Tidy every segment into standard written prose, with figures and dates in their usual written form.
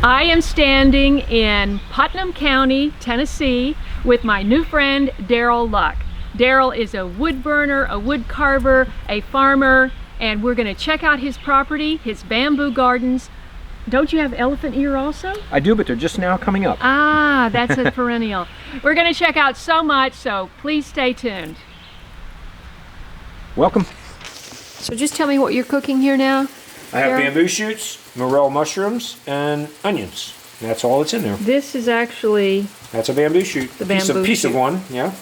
I am standing in Putnam County, Tennessee with my new friend Darrell Luck. Darrell is a wood burner, a wood carver, a farmer, and we're going to check out his property, his bamboo gardens. Don't you have elephant ear also? I do, but they're just now coming up. Ah, that's a perennial. We're going to check out so much, so please stay tuned. Welcome. So just tell me what you're cooking here now. I have bamboo shoots, morel mushrooms, and onions. That's all that's in there. This is actually... That's a bamboo shoot. The bamboo piece shoot. of one, yeah.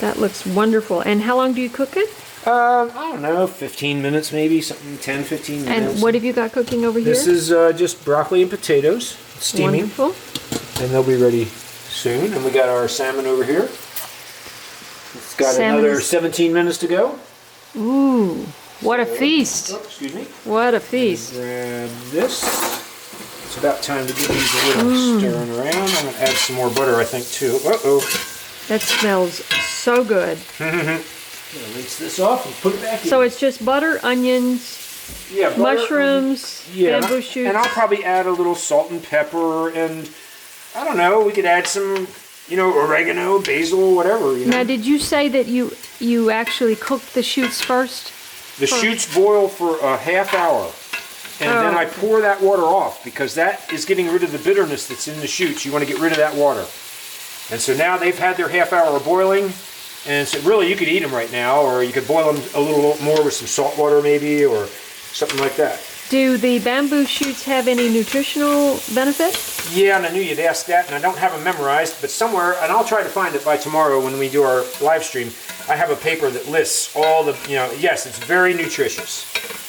That looks wonderful. And how long do you cook it? I don't know, 15 minutes maybe, something, 10, 15 minutes. And what have you got cooking over here? This is just broccoli and potatoes, steaming. Wonderful. And they'll be ready soon. And we got our salmon over here. It's got another 17 minutes to go. Ooh, what a feast. Oh, excuse me. What a feast. Grab this. It's about time to get these a little stirring around. I'm going to add some more butter, I think, too. Uh-oh. That smells so good. Rinse this off and put it back in. So it's just butter, onions, mushrooms, bamboo shoots. And I'll probably add a little salt and pepper, and I don't know, we could add some, oregano, basil, whatever. Now, did you say that you actually cooked the shoots first? The shoots boil for a half hour, and then I pour that water off because that is getting rid of the bitterness that's in the shoots. You want to get rid of that water. And so now they've had their half hour of boiling. And so really you could eat them right now, or you could boil them a little more with some salt water maybe, or something like that. Do the bamboo shoots have any nutritional benefit? Yeah, and I knew you'd ask that, and I don't have them memorized, but somewhere, and I'll try to find it by tomorrow when we do our live stream, I have a paper that lists all the, yes, it's very nutritious.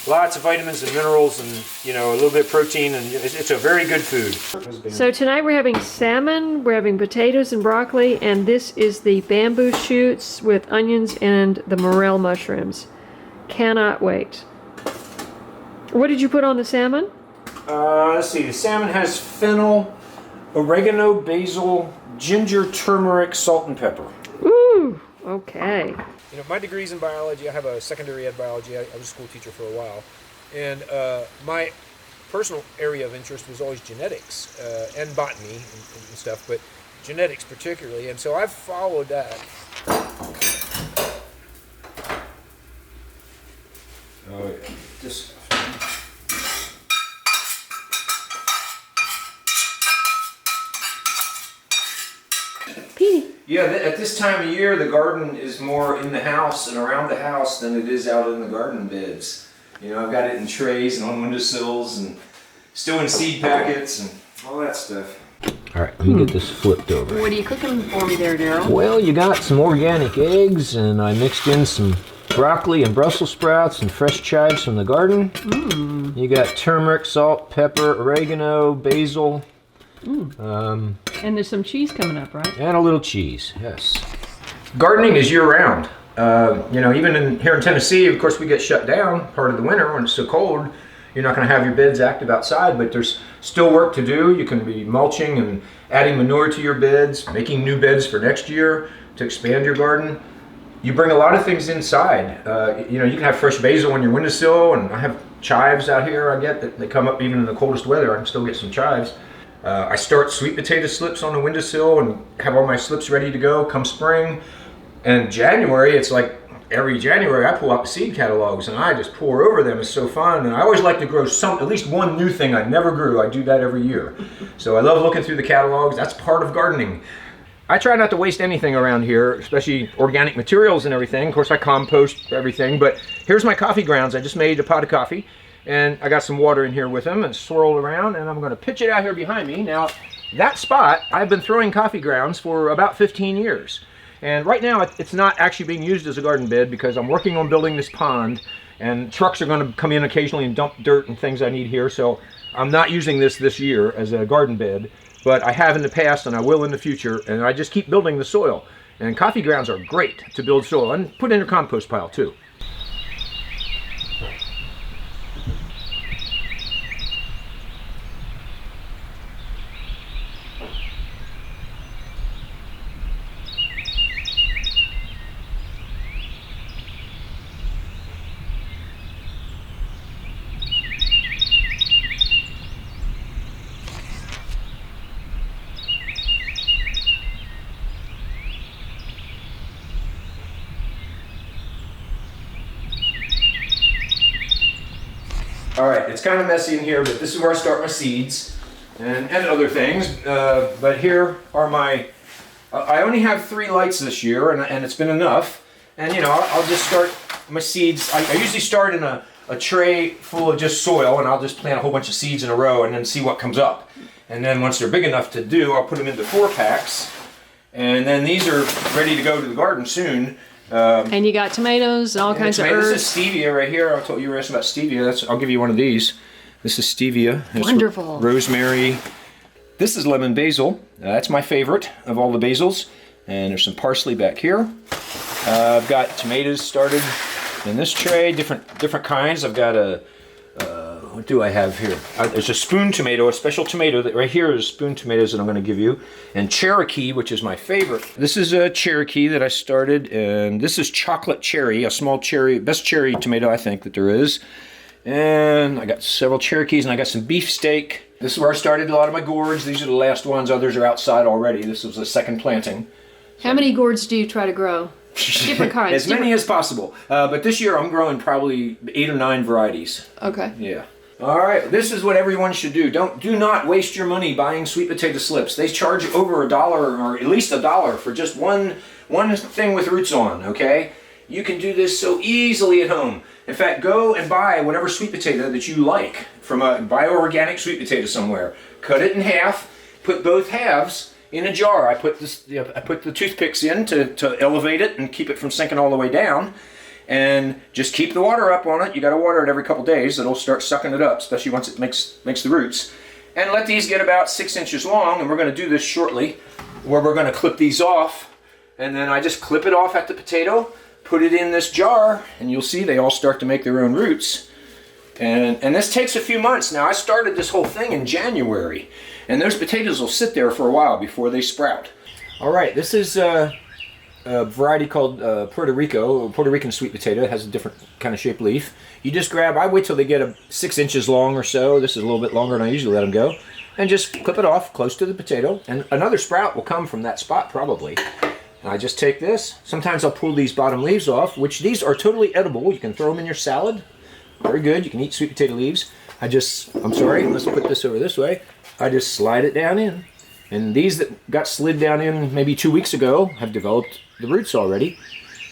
Lots of vitamins and minerals and, a little bit of protein, and it's a very good food. So tonight we're having salmon, we're having potatoes and broccoli, and this is the bamboo shoots with onions and the morel mushrooms. Cannot wait. What did you put on the salmon? Let's see, the salmon has fennel, oregano, basil, ginger, turmeric, salt, and pepper. Ooh, okay. My degree's in biology. I have a secondary ed biology. I was a school teacher for a while. And my personal area of interest was always genetics and botany and stuff, but genetics particularly. And so I've followed that. Oh, yeah. Just... Petey. Yeah, at this time of year, the garden is more in the house and around the house than it is out in the garden beds. I've got it in trays and on windowsills and still in seed packets and all that stuff. All right, let me get this flipped over. What are you cooking for me there, Darrell? Well, you got some organic eggs, and I mixed in some broccoli and Brussels sprouts and fresh chives from the garden. You got turmeric, salt, pepper, oregano, basil. And there's some cheese coming up, right? And a little cheese, yes. Gardening is year-round. Even here in Tennessee, of course, we get shut down part of the winter when it's so cold. You're not going to have your beds active outside, but there's still work to do. You can be mulching and adding manure to your beds, making new beds for next year to expand your garden. You bring a lot of things inside. You can have fresh basil on your windowsill, and I have chives out here I get that they come up even in the coldest weather. I can still get some chives. I start sweet potato slips on the windowsill and have all my slips ready to go come spring. And January, it's like every January I pull out the seed catalogs and I just pour over them. It's so fun. And I always like to grow at least one new thing I never grew. I do that every year. So I love looking through the catalogs. That's part of gardening. I try not to waste anything around here, especially organic materials and everything. Of course, I compost everything. But here's my coffee grounds. I just made a pot of coffee. And I got some water in here with them and swirled around, and I'm going to pitch it out here behind me. Now, that spot, I've been throwing coffee grounds for about 15 years. And right now, it's not actually being used as a garden bed because I'm working on building this pond, and trucks are going to come in occasionally and dump dirt and things I need here. So I'm not using this year as a garden bed, but I have in the past and I will in the future, and I just keep building the soil. And coffee grounds are great to build soil, and put in your compost pile too. All right, it's kind of messy in here, but this is where I start my seeds and other things. But here are my, I only have 3 lights this year, and it's been enough. And you know, I'll just start my seeds. I usually start in a tray full of just soil, and I'll just plant a whole bunch of seeds in a row and then see what comes up. And then once they're big enough to do, I'll put them into 4 packs. And then these are ready to go to the garden soon. And you got tomatoes and all kinds of herbs. This is stevia right here. I told you were asking about stevia. I'll give you one of these. This is stevia. It's wonderful. Rosemary. This is lemon basil. That's my favorite of all the basils. And there's some parsley back here. I've got tomatoes started in this tray, different kinds. I've got a, what do I have here? There's a spoon tomato, a special tomato that right here is spoon tomatoes that I'm going to give you. And Cherokee, which is my favorite. This is a Cherokee that I started, and this is chocolate cherry, a small cherry, best cherry tomato I think that there is. And I got several Cherokees, and I got some beefsteak. This is where I started a lot of my gourds. These are the last ones. Others are outside already. This was a second planting. How many gourds do you try to grow? Different kinds. As many as possible. But this year I'm growing probably 8 or 9 varieties. Okay. Yeah. All right, this is what everyone should do. Do not waste your money buying sweet potato slips. They charge over $1 or at least $1 for just one thing with roots on, okay? You can do this so easily at home. In fact, go and buy whatever sweet potato that you like from buy an organic sweet potato somewhere. Cut it in half, put both halves in a jar. I put the toothpicks in to elevate it and keep it from sinking all the way down. And just keep the water up on it. You got to water it every couple days. It'll start sucking it up, especially once it makes the roots. And let these get about 6 inches long, and we're going to do this shortly, where we're going to clip these off. And then I just clip it off at the potato, put it in this jar, and you'll see they all start to make their own roots. And this takes a few months. Now, I started this whole thing in January, and those potatoes will sit there for a while before they sprout. All right, this is a variety called Puerto Rican sweet potato. It has a different kind of shaped leaf. You just grab, I wait till they get 6 inches long or so. This is a little bit longer than I usually let them go. And just clip it off close to the potato. And another sprout will come from that spot probably. And I just take this. Sometimes I'll pull these bottom leaves off, which these are totally edible. You can throw them in your salad. Very good. You can eat sweet potato leaves. I'm sorry, let's put this over this way. I just slide it down in. And these that got slid down in maybe 2 weeks ago have developed the roots already.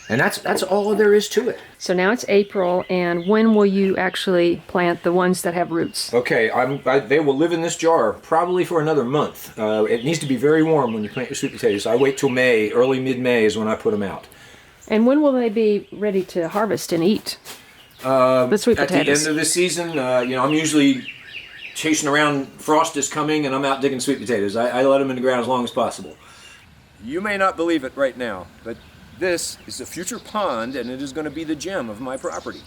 And that's all there is to it. So now it's April, and when will you actually plant the ones that have roots? Okay, they will live in this jar probably for another month. It needs to be very warm when you plant your sweet potatoes. I wait till May, early mid-May is when I put them out. And when will they be ready to harvest and eat? The sweet potatoes. At the end of the season, I'm usually chasing around, frost is coming, and I'm out digging sweet potatoes. I let them in the ground as long as possible. You may not believe it right now, but this is a future pond, and it is going to be the gem of my property.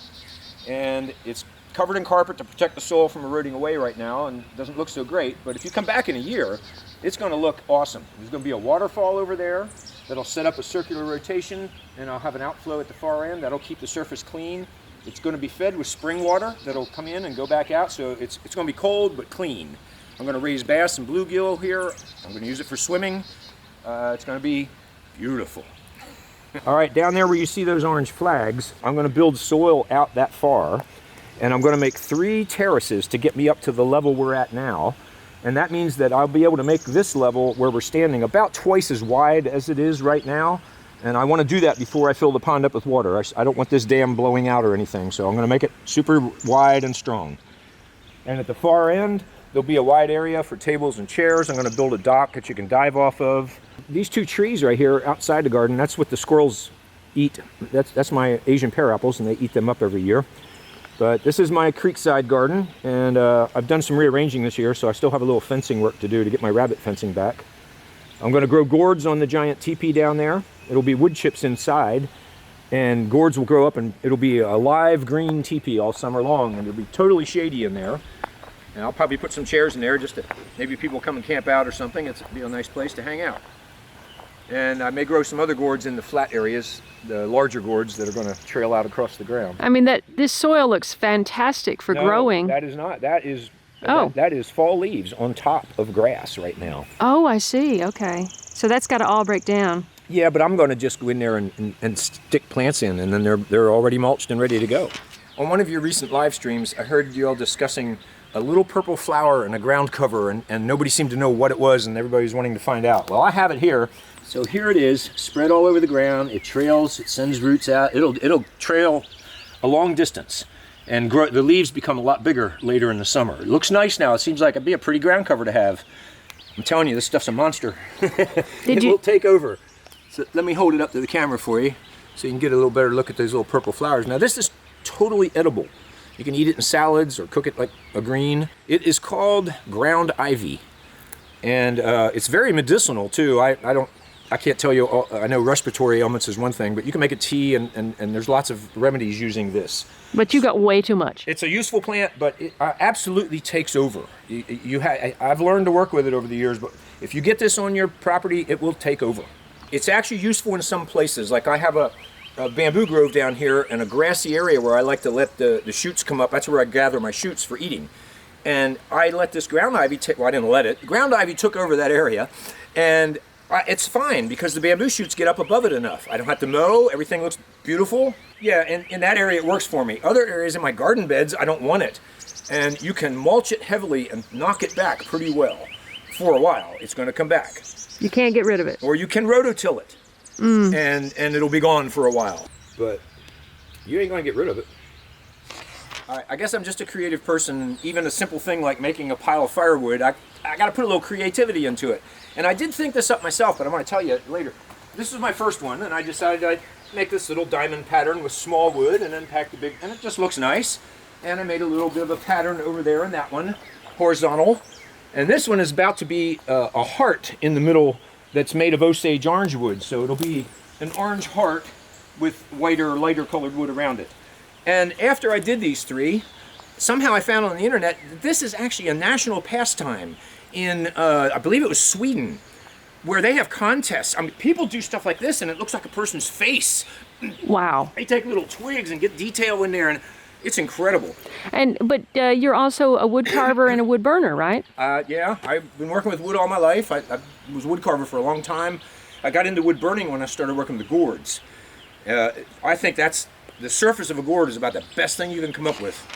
And it's covered in carpet to protect the soil from eroding away right now, and it doesn't look so great. But if you come back in a year, it's going to look awesome. There's going to be a waterfall over there that'll set up a circular rotation, and I'll have an outflow at the far end that'll keep the surface clean. It's going to be fed with spring water that'll come in and go back out, so it's going to be cold but clean. I'm going to raise bass and bluegill here. I'm going to use it for swimming. It's going to be beautiful. All right, down there where you see those orange flags, I'm going to build soil out that far, and I'm going to make 3 terraces to get me up to the level we're at now. And that means that I'll be able to make this level where we're standing about twice as wide as it is right now. And I want to do that before I fill the pond up with water. I don't want this dam blowing out or anything, so I'm going to make it super wide and strong. And at the far end, there'll be a wide area for tables and chairs. I'm going to build a dock that you can dive off of. These 2 trees right here outside the garden, that's what the squirrels eat. That's my Asian pear apples, and they eat them up every year. But this is my creekside garden, and I've done some rearranging this year, so I still have a little fencing work to do to get my rabbit fencing back. I'm going to grow gourds on the giant teepee down there. It'll be wood chips inside, and gourds will grow up, and it'll be a live green teepee all summer long, and it'll be totally shady in there. And I'll probably put some chairs in there just to maybe people come and camp out or something. It'll be a nice place to hang out. And I may grow some other gourds in the flat areas, the larger gourds that are going to trail out across the ground. I mean, this soil looks fantastic for growing. That is not. That is that is fall leaves on top of grass right now. Oh, I see. Okay. So that's got to all break down. Yeah, but I'm going to just go in there and stick plants in, and then they're already mulched and ready to go. On one of your recent live streams, I heard you all discussing a little purple flower and a ground cover, and nobody seemed to know what it was, and everybody was wanting to find out. Well, I have it here. So here it is, spread all over the ground. It trails, it sends roots out. It'll trail a long distance and grow. The leaves become a lot bigger later in the summer. It looks nice now. It seems like it'd be a pretty ground cover to have. I'm telling you, this stuff's a monster. It will take over. So let me hold it up to the camera for you so you can get a little better look at those little purple flowers. Now this is totally edible. You can eat it in salads or cook it like a green. It is called ground ivy, and it's very medicinal too. I can't tell you, I know respiratory ailments is one thing, but you can make a tea, and there's lots of remedies using this. But you got way too much. It's a useful plant, but it absolutely takes over. I've learned to work with it over the years, but if you get this on your property, it will take over. It's actually useful in some places. Like I have a bamboo grove down here and a grassy area where I like to let the shoots come up. That's where I gather my shoots for eating. And I let this ground ivy, well, I didn't let it. Ground ivy took over that area, and it's fine because the bamboo shoots get up above it enough. I don't have to mow, everything looks beautiful. Yeah, in that area it works for me. Other areas in my garden beds, I don't want it. And you can mulch it heavily and knock it back pretty well. For a while, it's gonna come back. You can't get rid of it. Or you can rototill it, and it'll be gone for a while. But you ain't gonna get rid of it. I guess I'm just a creative person. Even a simple thing like making a pile of firewood, I gotta put a little creativity into it. And I did think this up myself, but I'm gonna tell you later. This was my first one, and I decided I'd make this little diamond pattern with small wood and then pack the big, and it just looks nice. And I made a little bit of a pattern over there in that one, horizontal. And this one is about to be a heart in the middle that's made of Osage orange wood. So it'll be an orange heart with whiter, lighter colored wood around it. And after I did these three, somehow I found on the internet that this is actually a national pastime in, I believe it was Sweden, where they have contests. I mean, people do stuff like this and it looks like a person's face. Wow. They take little twigs and get detail in there, and it's incredible. But you're also a wood carver and a wood burner, right? Yeah, I've been working with wood all my life. I was a wood carver for a long time. I got into wood burning when I started working with Gourds. I think the surface of a gourd is about the best thing you can come up with.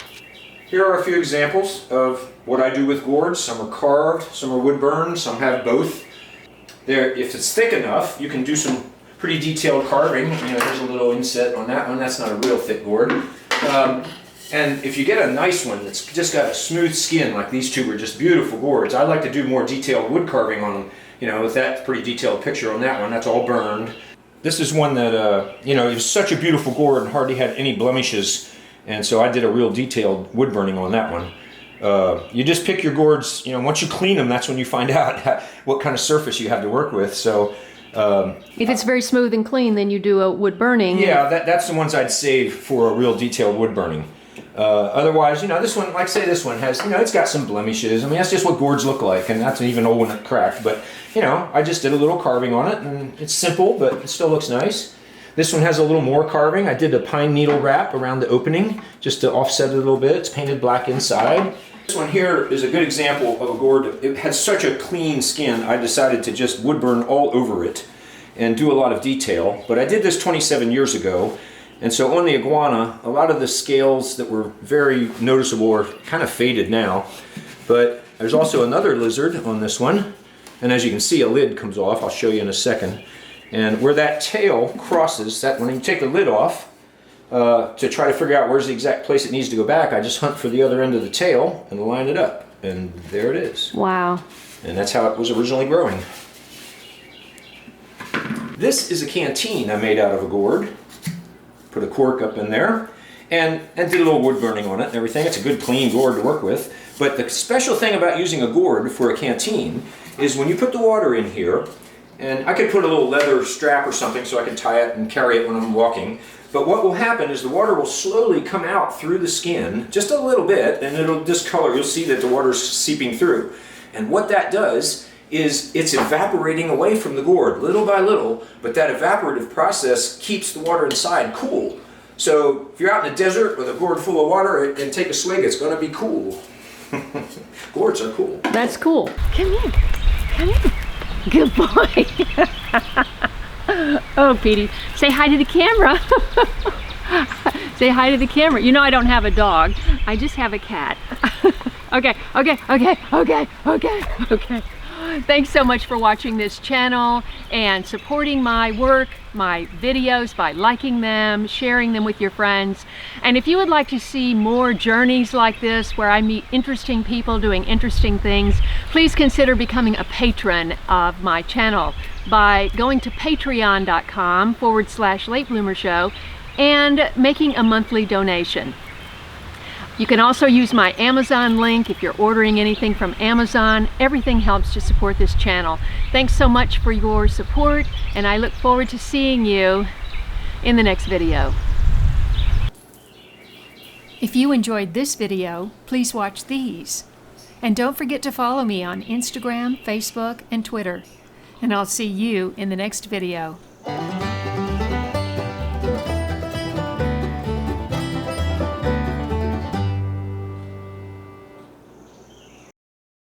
Here are a few examples of what I do with gourds. Some are carved, some are wood burned, some have both. If it's thick enough, you can do some pretty detailed carving. There's a little inset on that one. That's not a real thick gourd. And if you get a nice one that's just got a smooth skin, like these two were just beautiful gourds, I like to do more detailed wood carving on them. With that pretty detailed picture on that one, that's all burned. This is one that, it was such a beautiful gourd and hardly had any blemishes, and so I did a real detailed wood burning on that one. You just pick your gourds, once you clean them, that's when you find out what kind of surface you have to work with. So if it's very smooth and clean, then you do a wood burning. Yeah, that's the ones I'd save for a real detailed wood burning. Otherwise, this one, like say this one has, it's got some blemishes. I mean, that's just what gourds look like, and that's an even old one that cracked. But, I just did a little carving on it, and it's simple, but it still looks nice. This one has a little more carving. I did a pine needle wrap around the opening just to offset it a little bit. It's painted black inside. This one here is a good example of a gourd. It has such a clean skin, I decided to just wood burn all over it and do a lot of detail. But I did this 27 years ago, and so on the iguana, a lot of the scales that were very noticeable are kind of faded now. But there's also another lizard on this one, and as you can see, a lid comes off. I'll show you in a second. And where that tail crosses, when you take the lid off, to try to figure out where's the exact place it needs to go back, I just hunt for the other end of the tail and line it up. And there it is. Wow. And that's how it was originally growing. This is a canteen I made out of a gourd. Put a cork up in there and did a little wood burning on it and everything. It's a good clean gourd to work with. But the special thing about using a gourd for a canteen is when you put the water in here, and I could put a little leather strap or something so I can tie it and carry it when I'm walking. But what will happen is the water will slowly come out through the skin, just a little bit, and it'll discolor. You'll see that the water's seeping through. And what that does is it's evaporating away from the gourd, little by little, but that evaporative process keeps the water inside cool. So if you're out in the desert with a gourd full of water and take a swig, it's going to be cool. Gourds are cool. That's cool. Come in. Come in. Good boy. Oh, Petey, say hi to the camera. Say hi to the camera. You know I don't have a dog. I just have a cat. Okay. Thanks so much for watching this channel and supporting my work, my videos by liking them, sharing them with your friends. And if you would like to see more journeys like this where I meet interesting people doing interesting things, please consider becoming a patron of my channel by going to patreon.com/Late Bloomer Show and making a monthly donation. You can also use my Amazon link if you're ordering anything from Amazon. Everything helps to support this channel. Thanks so much for your support, and I look forward to seeing you in the next video. If you enjoyed this video, please watch these. And don't forget to follow me on Instagram, Facebook, and Twitter. And I'll see you in the next video.